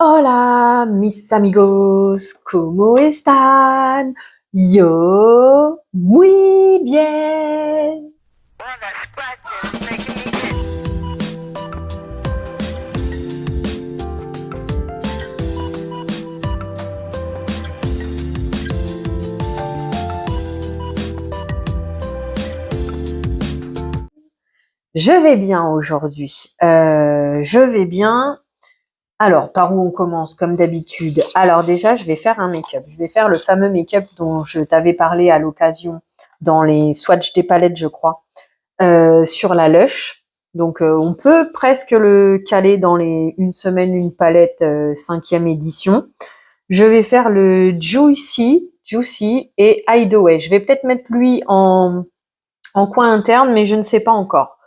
Hola, mis amigos, ¿cómo están? Yo, muy bien. Je vais bien aujourd'hui. Je vais bien. Alors, par où on commence, comme d'habitude? Alors déjà, je vais faire un make-up. Je vais faire le fameux make-up dont je t'avais parlé à l'occasion dans les swatchs des palettes, je crois, sur la Lush. Donc, on peut presque le caler dans les une semaine, une palette 5e édition. Je vais faire le Juicy et Hideaway. Je vais peut-être mettre lui en coin interne, mais je ne sais pas encore.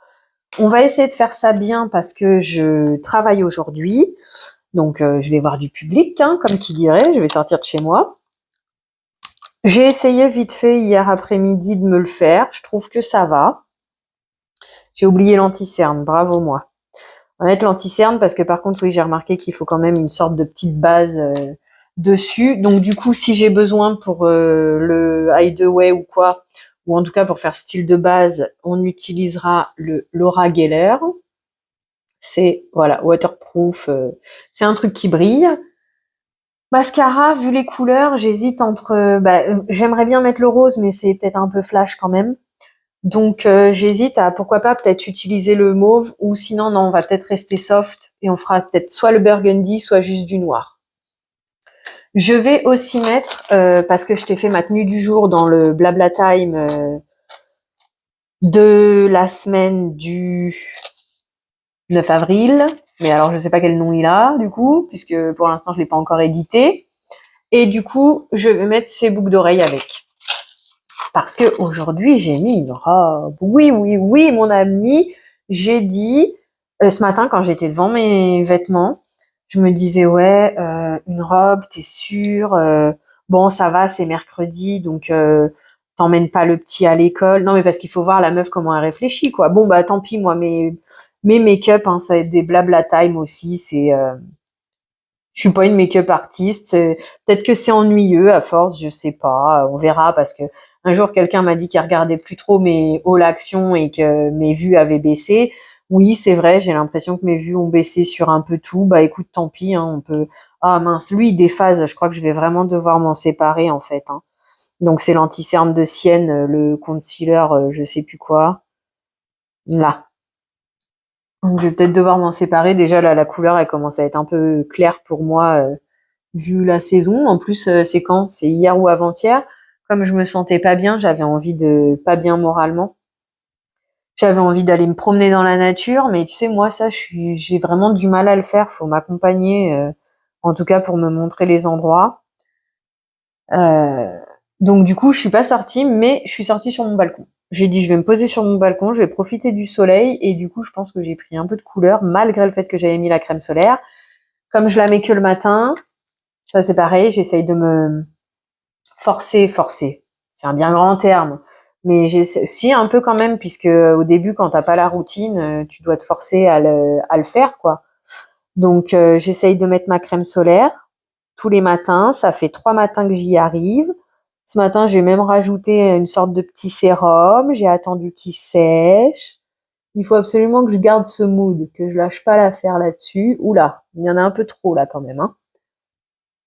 On va essayer de faire ça bien parce que je travaille aujourd'hui. Donc, je vais voir du public, hein, comme qui dirait. Je vais sortir de chez moi. J'ai essayé vite fait hier après-midi de me le faire. Je trouve que ça va. J'ai oublié l'anti-cerne. Bravo moi. On va mettre l'anti-cerne parce que par contre, oui, j'ai remarqué qu'il faut quand même une sorte de petite base dessus. Donc, du coup, si j'ai besoin pour le Hideaway ou quoi, ou en tout cas pour faire style de base, on utilisera le Laura Geller. C'est, voilà, waterproof. C'est un truc qui brille. Mascara, vu les couleurs, j'hésite entre... j'aimerais bien mettre le rose, mais c'est peut-être un peu flash quand même. Donc, j'hésite à, pourquoi pas, peut-être utiliser le mauve, ou sinon, non, on va peut-être rester soft, et on fera peut-être soit le burgundy, soit juste du noir. Je vais aussi mettre, parce que je t'ai fait ma tenue du jour dans le Blabla Time de la semaine du 9 avril, mais alors je sais pas quel nom il a, du coup, puisque pour l'instant, je l'ai pas encore édité. Et du coup, je vais mettre ces boucles d'oreilles avec. Parce que aujourd'hui, j'ai mis une robe. Oui, oui, oui, mon ami. J'ai dit, ce matin, quand j'étais devant mes vêtements, je me disais, ouais, une robe, t'es sûre? Bon, ça va, c'est mercredi, donc t'emmènes pas le petit à l'école. Non, mais parce qu'il faut voir la meuf comment elle réfléchit, quoi. Bon, bah tant pis, moi, mes make-up, hein, ça va être des blabla time aussi. Je suis pas une make-up artiste. Peut-être que c'est ennuyeux à force, je sais pas. On verra parce que un jour quelqu'un m'a dit qu'il regardait plus trop mes haul action et que mes vues avaient baissé. Oui, c'est vrai, j'ai l'impression que mes vues ont baissé sur un peu tout. Bah écoute, tant pis, hein, on peut. Ah mince, lui il déphase. Je crois que je vais vraiment devoir m'en séparer en fait, hein. Donc c'est l'anti-cerne de Sienne, le concealer, je sais plus quoi. Là. Donc, je vais peut-être devoir m'en séparer. Déjà là, la couleur elle commence à être un peu claire pour moi. Vu la saison. En plus, c'est quand? C'est hier ou avant-hier. Comme je me sentais pas bien, j'avais envie de pas bien moralement. J'avais envie d'aller me promener dans la nature, mais tu sais, moi, ça, j'ai vraiment du mal à le faire. Faut m'accompagner, en tout cas pour me montrer les endroits. Euh, donc du coup, je suis pas sortie, mais je suis sortie sur mon balcon. J'ai dit, je vais me poser sur mon balcon, je vais profiter du soleil, et du coup, je pense que j'ai pris un peu de couleur, malgré le fait que j'avais mis la crème solaire. Comme je la mets que le matin, ça c'est pareil, j'essaye de me forcer. C'est un bien grand terme. Mais j'ai si un peu quand même, puisque au début, quand t'as pas la routine, tu dois te forcer à le faire, quoi. Donc j'essaye de mettre ma crème solaire tous les matins. Ça fait 3 matins que j'y arrive. Ce matin, j'ai même rajouté une sorte de petit sérum. J'ai attendu qu'il sèche. Il faut absolument que je garde ce mood, que je lâche pas l'affaire là-dessus. Oula, il y en a un peu trop là quand même, hein.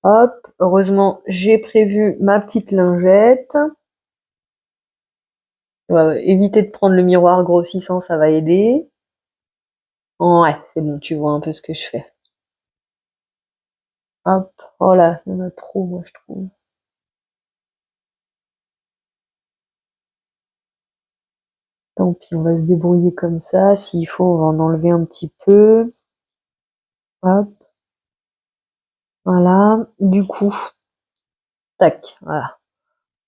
Hop, heureusement, j'ai prévu ma petite lingette. Éviter de prendre le miroir grossissant, ça va aider. Ouais, c'est bon, tu vois un peu ce que je fais. Hop, oh là, il y en a trop, moi, je trouve. Tant pis, on va se débrouiller comme ça. S'il faut, on va en enlever un petit peu. Hop, voilà. Du coup, tac, voilà.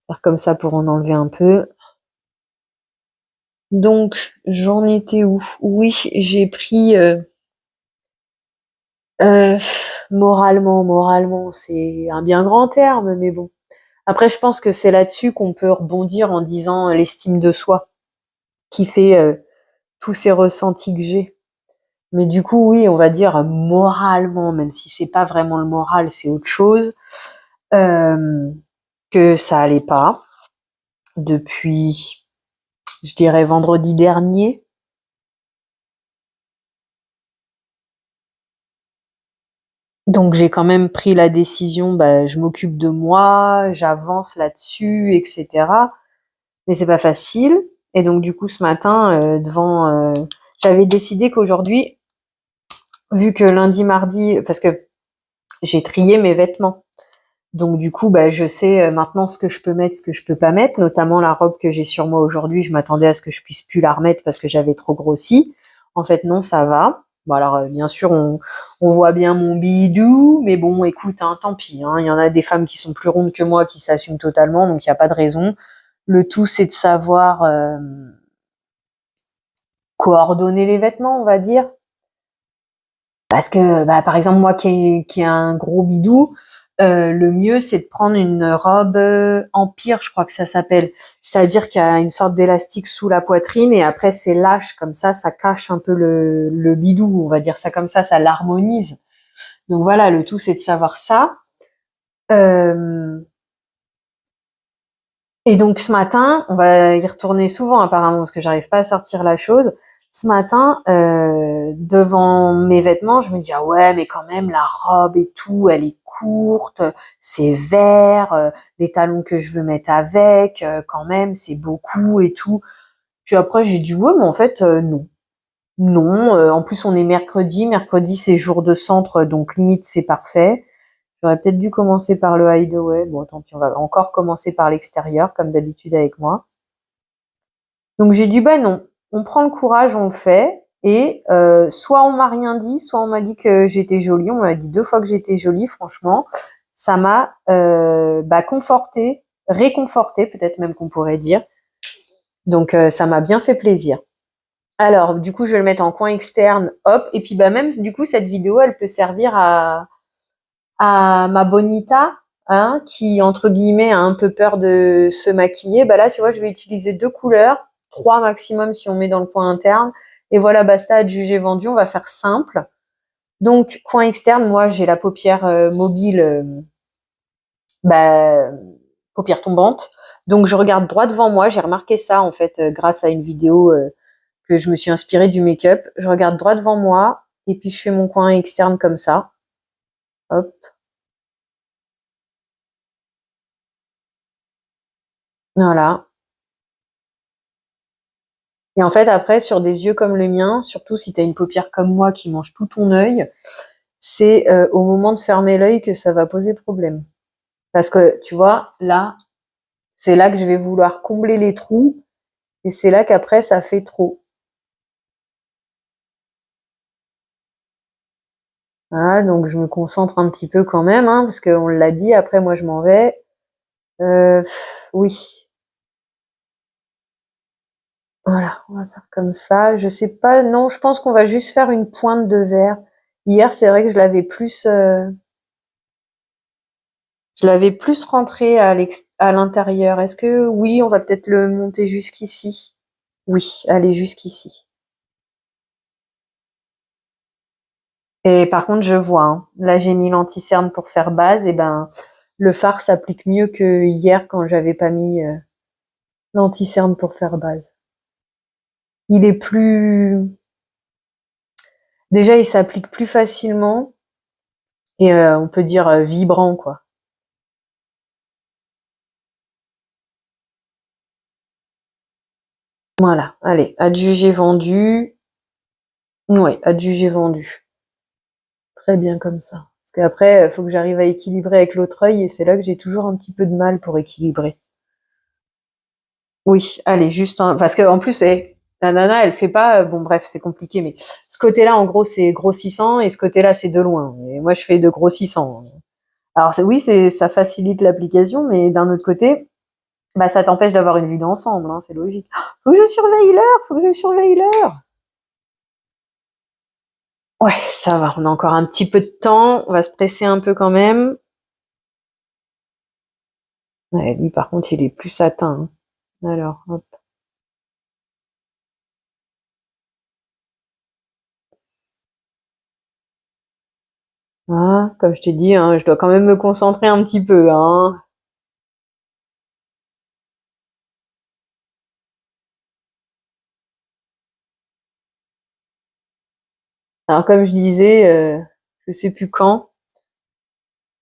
Faire comme ça pour en enlever un peu. Donc, j'en étais où? Oui, j'ai pris... euh, moralement, c'est un bien grand terme, mais bon. Après, je pense que c'est là-dessus qu'on peut rebondir en disant l'estime de soi qui fait tous ces ressentis que j'ai. Mais du coup, oui, on va dire moralement, même si c'est pas vraiment le moral, c'est autre chose, que ça allait pas depuis, je dirais vendredi dernier. Donc j'ai quand même pris la décision, bah, je m'occupe de moi, j'avance là-dessus, etc. Mais c'est pas facile. Et donc du coup ce matin, j'avais décidé qu'aujourd'hui, vu que lundi, mardi, parce que j'ai trié mes vêtements. Donc du coup, bah, je sais maintenant ce que je peux mettre, ce que je peux pas mettre, notamment la robe que j'ai sur moi aujourd'hui. Je m'attendais à ce que je puisse plus la remettre parce que j'avais trop grossi. En fait, non, ça va. Bon, alors bien sûr, on voit bien mon bidou, mais bon, écoute, hein, tant pis. Hein, il y en a des femmes qui sont plus rondes que moi, qui s'assument totalement, donc il n'y a pas de raison. Le tout, c'est de savoir coordonner les vêtements, on va dire. Parce que, bah, par exemple, moi qui ai un gros bidou, le mieux, c'est de prendre une robe empire, je crois que ça s'appelle. C'est-à-dire qu'il y a une sorte d'élastique sous la poitrine et après, c'est lâche, comme ça cache un peu le bidou, on va dire ça comme ça l'harmonise. Donc voilà, le tout, c'est de savoir ça. Euh, et donc ce matin, on va y retourner souvent apparemment parce que j'arrive pas à sortir la chose. Ce matin, devant mes vêtements, je me dis ah ouais mais quand même la robe et tout, elle est courte, c'est vert, les talons que je veux mettre avec, quand même c'est beaucoup et tout. Puis après j'ai dit ouais mais en fait non. Non, en plus on est mercredi c'est jour de centre donc limite c'est parfait. J'aurais peut-être dû commencer par le hideaway. Bon, tant pis, on va encore commencer par l'extérieur, comme d'habitude avec moi. Donc j'ai dit, bah non, on prend le courage, on le fait. Et soit on m'a rien dit, soit on m'a dit que j'étais jolie. On m'a dit 2 fois que j'étais jolie, franchement. Ça m'a confortée, réconfortée, peut-être même qu'on pourrait dire. Donc ça m'a bien fait plaisir. Alors, du coup, je vais le mettre en coin externe, hop. Et puis bah même, du coup, cette vidéo, elle peut servir à ma bonita, hein, qui entre guillemets a un peu peur de se maquiller, bah là tu vois je vais utiliser 2 couleurs, 3 maximum si on met dans le coin interne, et voilà basta, adjugé vendu, on va faire simple. Donc coin externe, moi j'ai la paupière mobile, bah, paupière tombante, donc je regarde droit devant moi, j'ai remarqué ça en fait grâce à une vidéo que je me suis inspirée du make-up, je regarde droit devant moi et puis je fais mon coin externe comme ça, hop, voilà. Et en fait, après, sur des yeux comme le mien, surtout si tu as une paupière comme moi qui mange tout ton œil, c'est au moment de fermer l'œil que ça va poser problème. Parce que, tu vois, là, c'est là que je vais vouloir combler les trous et c'est là qu'après, ça fait trop. Voilà, donc je me concentre un petit peu quand même, hein, parce qu'on l'a dit, après, moi, je m'en vais. Oui. Voilà, on va faire comme ça. Je sais pas, non, je pense qu'on va juste faire une pointe de verre. Hier, c'est vrai que je l'avais plus rentré à l'intérieur. Est-ce que oui, on va peut-être le monter jusqu'ici. Oui, allez jusqu'ici. Et par contre, je vois, hein, là j'ai mis l'anti-cerne pour faire base, et ben le fard s'applique mieux que hier quand j'avais pas mis l'anti-cerne pour faire base. Il est plus, déjà il s'applique plus facilement et on peut dire vibrant quoi. Voilà, allez, adjugé vendu. Ouais, adjugé vendu. Très bien comme ça. Parce qu'après, il faut que j'arrive à équilibrer avec l'autre œil et c'est là que j'ai toujours un petit peu de mal pour équilibrer. Oui, allez, juste un... Parce qu'en plus, la nana, elle fait pas... Bon, bref, c'est compliqué, mais ce côté-là, en gros, c'est grossissant et ce côté-là, c'est de loin. Et moi, je fais de grossissant. Alors, oui, ça facilite l'application, mais d'un autre côté, bah, ça t'empêche d'avoir une vue d'ensemble, hein, c'est logique. Faut que je surveille l'heure, faut que je surveille l'heure. Ouais, ça va, on a encore un petit peu de temps, on va se presser un peu quand même. Ouais, lui, par contre, il est plus satin, hein. Alors, hop. Ah, comme je t'ai dit, hein, je dois quand même me concentrer un petit peu, hein. Alors comme je disais, je sais plus quand,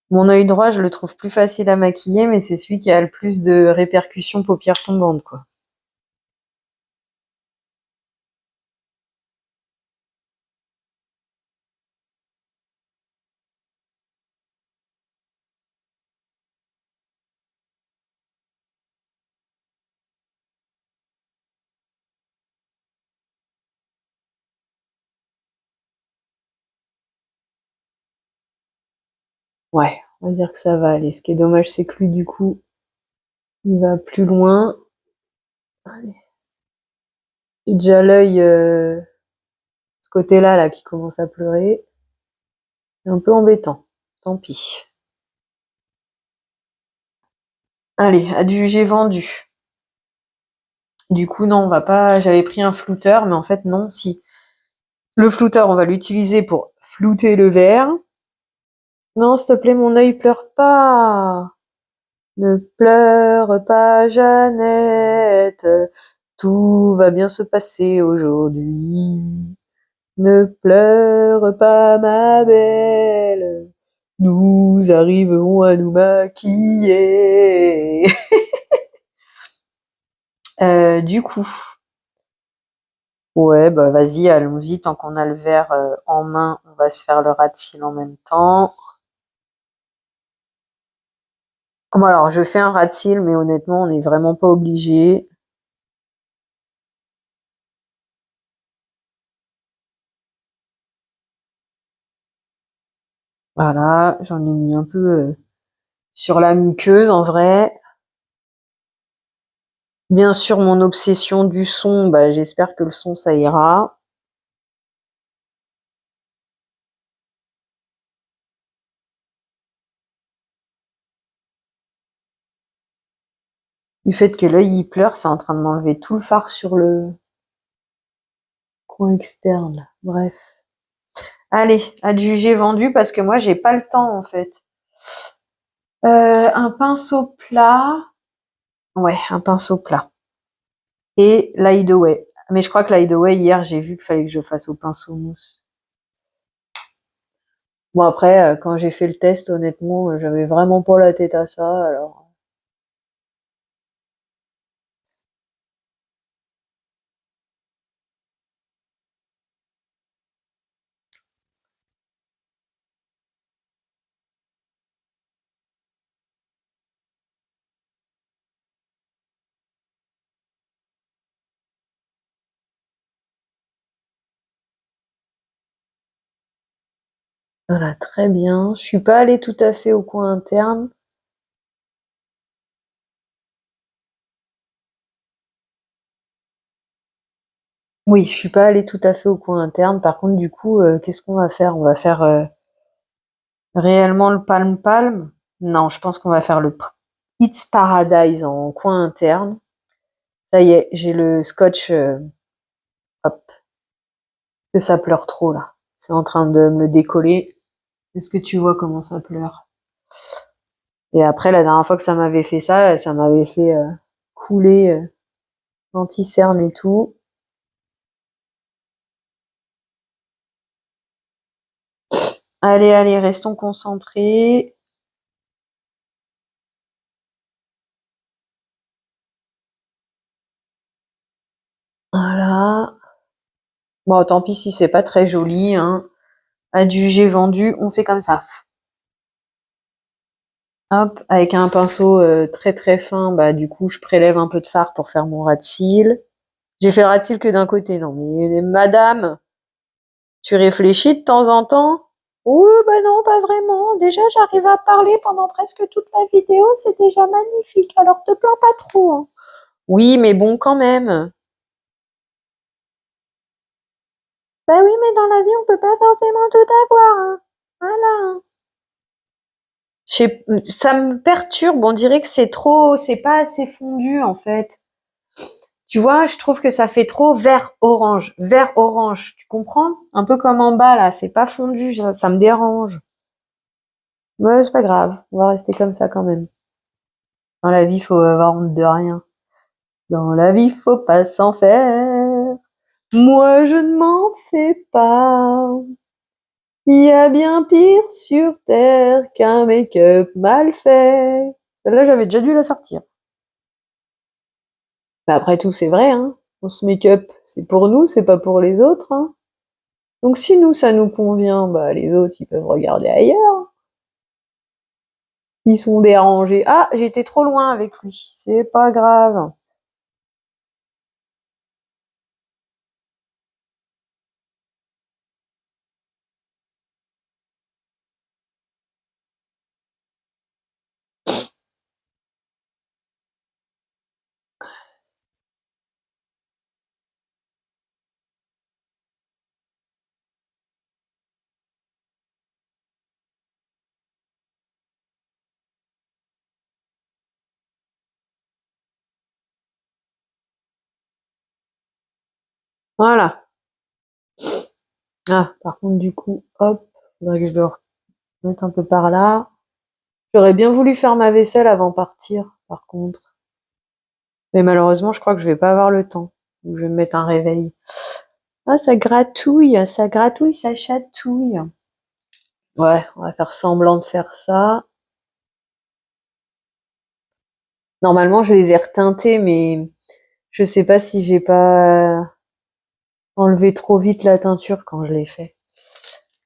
mon œil droit, je le trouve plus facile à maquiller, mais c'est celui qui a le plus de répercussions paupières tombantes, quoi. Ouais, on va dire que ça va aller. Ce qui est dommage, c'est que lui, du coup, il va plus loin. J'ai déjà l'œil, ce côté-là, là, qui commence à pleurer. C'est un peu embêtant. Tant pis. Allez, adjugé vendu. Du coup, non, on va pas. J'avais pris un flouteur, mais en fait, non, si. Le flouteur, on va l'utiliser pour flouter le verre. Non, s'il te plaît, mon œil pleure pas. Ne pleure pas, Jeannette. Tout va bien se passer aujourd'hui. Ne pleure pas, ma belle. Nous arriverons à nous maquiller. Du coup, ouais, bah vas-y, allons-y. Tant qu'on a le verre en main, on va se faire le ras de cils en même temps. Bon, alors, je fais un ras de cils, mais honnêtement, on n'est vraiment pas obligé. Voilà, j'en ai mis un peu sur la muqueuse en vrai. Bien sûr, mon obsession du son, bah, j'espère que le son ça ira. Du fait que l'œil il pleure, c'est en train de m'enlever tout le fard sur le coin externe. Bref. Allez, adjugé vendu parce que moi j'ai pas le temps en fait. Un pinceau plat. Ouais, un pinceau plat. Et l'hideaway. Mais je crois que l'hideaway, hier, j'ai vu qu'il fallait que je fasse au pinceau mousse. Bon, après, quand j'ai fait le test, honnêtement, j'avais vraiment pas la tête à ça, alors. Voilà, très bien. Je suis pas allée tout à fait au coin interne. Oui, je suis pas allée tout à fait au coin interne. Par contre, du coup, qu'est-ce qu'on va faire? On va faire réellement le palm-palm? Non, je pense qu'on va faire le It's Paradise en coin interne. Ça y est, j'ai le scotch. Hop, que ça pleure trop là. C'est en train de me décoller. Est-ce que tu vois comment ça pleure? Et après, la dernière fois que ça m'avait fait ça m'avait fait couler l'anti-cerne et tout. Allez, allez, restons concentrés. Voilà. Bon, tant pis si c'est pas très joli, hein. Adjugé, vendu, on fait comme ça. Hop, avec un pinceau très très fin, bah du coup je prélève un peu de fard pour faire mon ras de cils. J'ai fait le ras de cils que d'un côté, non mais madame, tu réfléchis de temps en temps? Oui, bah non, pas vraiment. Déjà, j'arrive à parler pendant presque toute la vidéo, c'est déjà magnifique. Alors te plains pas trop, hein. Oui, mais bon, quand même. Bah oui, mais dans la vie, on peut pas forcément tout avoir, hein. Voilà. Ça me perturbe, on dirait que c'est trop, c'est pas assez fondu en fait. Tu vois, je trouve que ça fait trop vert orange, tu comprends? Un peu comme en bas là, c'est pas fondu, ça me dérange. Ouais, c'est pas grave, on va rester comme ça quand même. Dans la vie, faut avoir honte de rien. Dans la vie, faut pas s'en faire. Moi, je ne m'en fais pas. Il y a bien pire sur terre qu'un make-up mal fait. Celle-là, j'avais déjà dû la sortir. Mais après tout, c'est vrai, hein. On se make-up, c'est pour nous, c'est pas pour les autres, hein. Donc si nous, ça nous convient, bah les autres, ils peuvent regarder ailleurs. Ils sont dérangés. Ah, j'ai été trop loin avec lui. C'est pas grave. Voilà. Ah, par contre, du coup, hop, faudrait que je le remette un peu par là. J'aurais bien voulu faire ma vaisselle avant de partir, par contre. Mais malheureusement, je crois que je vais pas avoir le temps. Donc, je vais me mettre un réveil. Ah, ça gratouille, ça chatouille. Ouais, on va faire semblant de faire ça. Normalement, je les ai reteintés, mais je sais pas si j'ai pas enlevé trop vite la teinture quand je l'ai fait.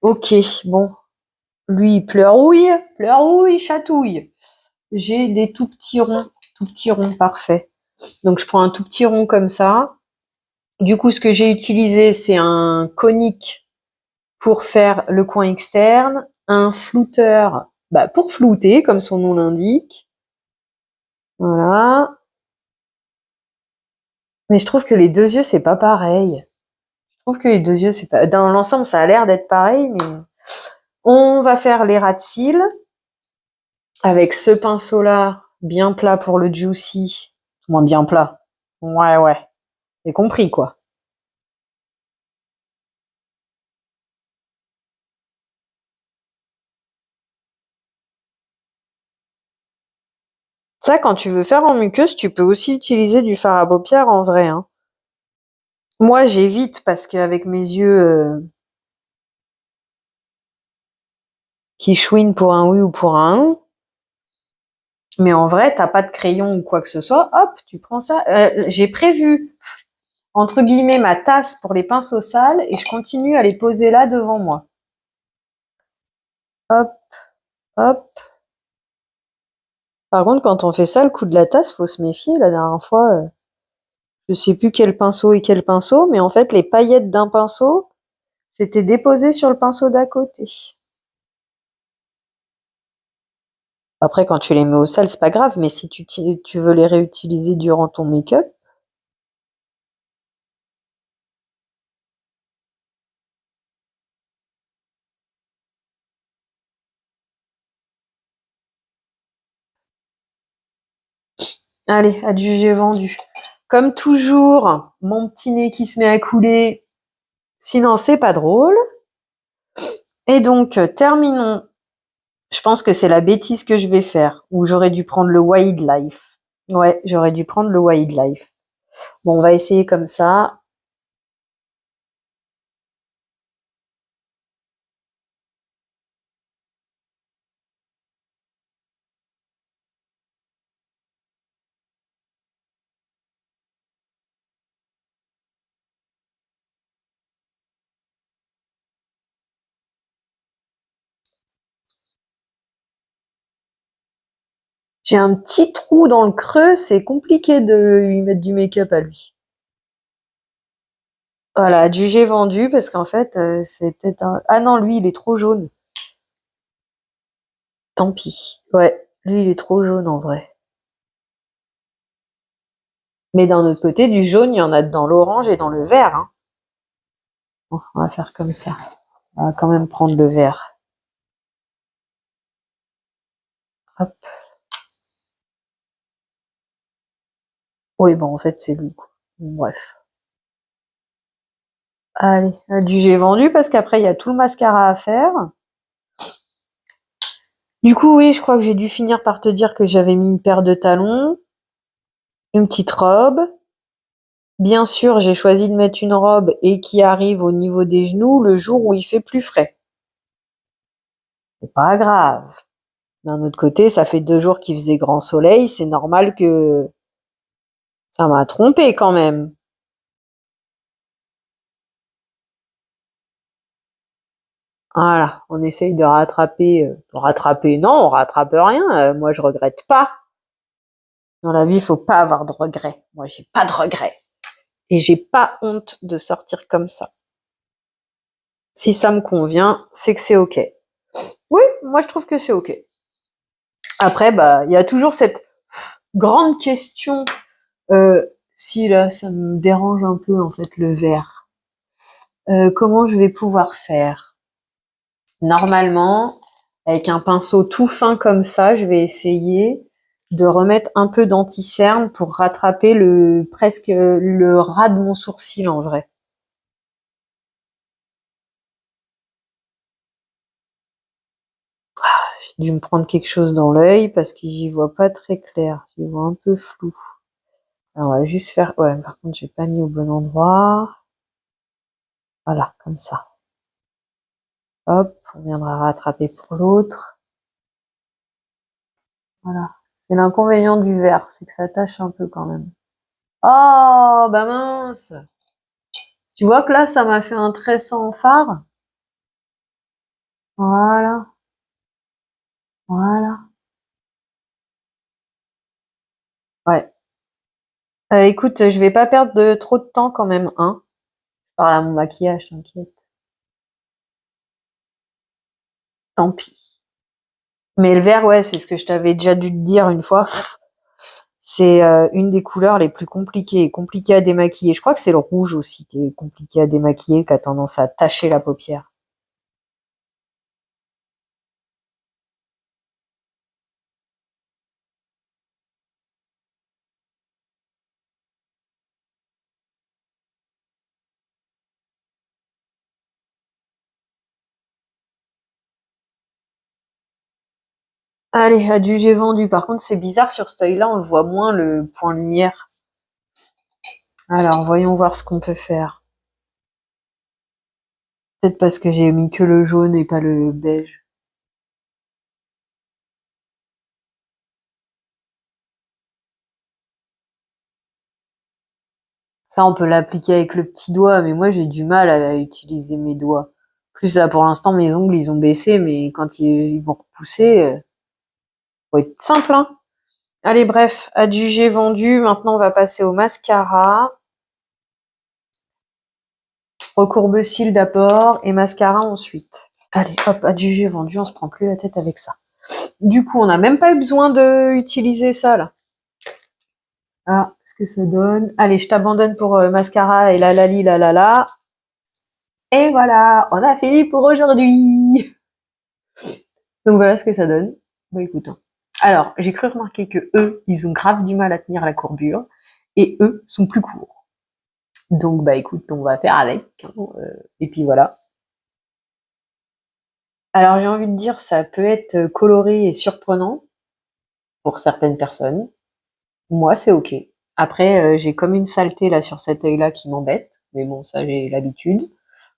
Ok, bon. Lui, il pleurouille, chatouille. J'ai des tout petits ronds parfaits. Donc, je prends un tout petit rond comme ça. Du coup, ce que j'ai utilisé, c'est un conique pour faire le coin externe, un flouteur bah, pour flouter, comme son nom l'indique. Voilà. Mais je trouve que les deux yeux, c'est pas pareil. Je trouve que les deux yeux, c'est pas. Dans l'ensemble, ça a l'air d'être pareil, mais on va faire les ras de cils avec ce pinceau-là, bien plat pour le juicy. Moins bien plat. Ouais, ouais. C'est compris, quoi. Ça, quand tu veux faire en muqueuse, tu peux aussi utiliser du fard à paupières en vrai, hein. Moi, j'évite parce qu'avec mes yeux qui chouinent pour un oui ou pour un non, mais en vrai, t'as pas de crayon ou quoi que ce soit, hop, tu prends ça. J'ai prévu, entre guillemets, ma tasse pour les pinceaux sales et je continue à les poser là devant moi. Hop, hop. Par contre, quand on fait ça, le coup de la tasse, faut se méfier. La dernière fois, je sais plus quel pinceau et quel pinceau, mais en fait, les paillettes d'un pinceau s'étaient déposées sur le pinceau d'à côté. Après, quand tu les mets au sale, c'est pas grave, mais si tu veux les réutiliser durant ton make-up, allez, adjugé vendu. Comme toujours, mon petit nez qui se met à couler, sinon c'est pas drôle. Et donc, terminons. Je pense que c'est la bêtise que je vais faire, ou j'aurais dû prendre le Wildlife. Ouais, j'aurais dû prendre le Wildlife. Bon, on va essayer comme ça. J'ai un petit trou dans le creux, c'est compliqué de lui mettre du make-up à lui. Voilà, du j'ai vendu parce qu'en fait, c'est peut-être un... Ah non, lui, il est trop jaune. Tant pis. Ouais, lui, il est trop jaune en vrai. Mais d'un autre côté, du jaune, il y en a dans l'orange et dans le vert, hein. Bon, on va faire comme ça. On va quand même prendre le vert. Hop. Oui, bon, en fait, c'est lui, quoi. Bref. Allez, du j'ai vendu parce qu'après, il y a tout le mascara à faire. Du coup, oui, je crois que j'ai dû finir par te dire que j'avais mis une paire de talons, une petite robe. Bien sûr, j'ai choisi de mettre une robe et qui arrive au niveau des genoux le jour où il fait plus frais. C'est pas grave. D'un autre côté, ça fait 2 jours qu'il faisait grand soleil, c'est normal que ça m'a trompé quand même. Voilà, on essaye de rattraper. Rattraper, non, on rattrape rien. Moi, je regrette pas. Dans la vie, il faut pas avoir de regrets. Moi, j'ai pas de regrets. Et j'ai pas honte de sortir comme ça. Si ça me convient, c'est que c'est ok. Oui, moi, je trouve que c'est ok. Après, bah, il y a toujours cette grande question. Si là, ça me dérange un peu, en fait, le vert. Comment je vais pouvoir faire? Normalement, avec un pinceau tout fin comme ça, je vais essayer de remettre un peu d'anti-cerne pour rattraper presque le ras de mon sourcil en vrai. J'ai dû me prendre quelque chose dans l'œil parce que j'y vois pas très clair. J'y vois un peu flou. Alors, on va juste faire... Ouais, par contre, j'ai pas mis au bon endroit. Voilà, comme ça. Hop, on viendra rattraper pour l'autre. Voilà. C'est l'inconvénient du vert, c'est que ça tâche un peu quand même. Oh, bah mince! Tu vois que là, ça m'a fait un trait sans fard. Voilà, voilà. Ouais. Écoute, je vais pas perdre trop de temps quand même, hein. Je parle à mon maquillage, t'inquiète. Tant pis. Mais le vert, ouais, c'est ce que je t'avais déjà dû te dire une fois. C'est une des couleurs les plus compliquées à démaquiller. Je crois que c'est le rouge aussi qui est compliqué à démaquiller, qui a tendance à tacher la paupière. Allez, adieu, j'ai vendu. Par contre, c'est bizarre sur ce œil-là, on le voit moins le point lumière. Alors, voyons voir ce qu'on peut faire. Peut-être parce que j'ai mis que le jaune et pas le beige. Ça, on peut l'appliquer avec le petit doigt, mais moi, j'ai du mal à utiliser mes doigts. Plus là, pour l'instant, mes ongles, ils ont baissé, mais quand ils vont repousser, faut être simple, hein. Allez, bref, adieu, j'ai vendu. Maintenant, on va passer au mascara. Recourbe-cils d'abord et mascara ensuite. Allez, hop, adieu, j'ai vendu. On se prend plus la tête avec ça. Du coup, on n'a même pas eu besoin d'utiliser ça, là. Ah, ce que ça donne. Allez, je t'abandonne pour mascara et la lali la la la. Et voilà, on a fini pour aujourd'hui. Donc voilà ce que ça donne. Bah écoute, hein. Alors, j'ai cru remarquer que eux, ils ont grave du mal à tenir la courbure et eux sont plus courts. Donc bah écoute, on va faire avec, hein, et puis voilà. Alors j'ai envie de dire, ça peut être coloré et surprenant pour certaines personnes. Moi, c'est ok. Après, j'ai comme une saleté là sur cet œil-là qui m'embête, mais bon, ça j'ai l'habitude.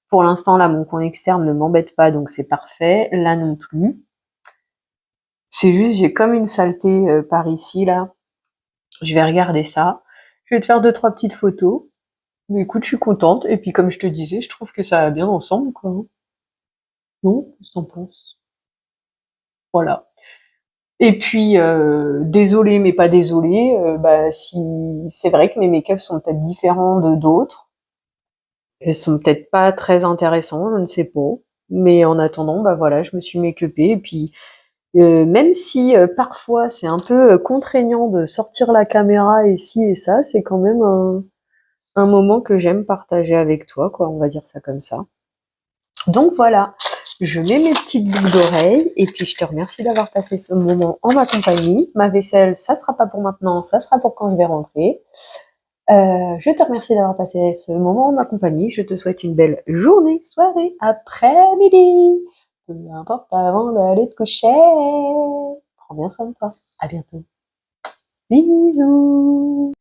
Pour l'instant, là, mon coin externe ne m'embête pas, donc c'est parfait. Là non plus. C'est juste, j'ai comme une saleté par ici, là. Je vais regarder ça. Je vais te faire 2-3 petites photos. Mais écoute, je suis contente. Et puis, comme je te disais, je trouve que ça va bien ensemble, quoi, hein. Non? Qu'est-ce que t'en penses? Voilà. Et puis, désolée, mais pas désolée. Bah, si c'est vrai que mes make-up sont peut-être différents de d'autres. Elles sont peut-être pas très intéressants, je ne sais pas. Mais en attendant, bah voilà, je me suis make-upée. Et puis, même si parfois c'est un peu contraignant de sortir la caméra et ci et ça, c'est quand même un moment que j'aime partager avec toi, quoi, on va dire ça comme ça. Donc voilà, je mets mes petites boucles d'oreilles et puis je te remercie d'avoir passé ce moment en ma compagnie. Ma vaisselle, ça sera pas pour maintenant, ça sera pour quand je vais rentrer. Je te remercie d'avoir passé ce moment en ma compagnie. Je te souhaite une belle journée, soirée, après-midi. peu importe avant d'aller te coucher. Prends bien soin de toi. À bientôt. Bisous.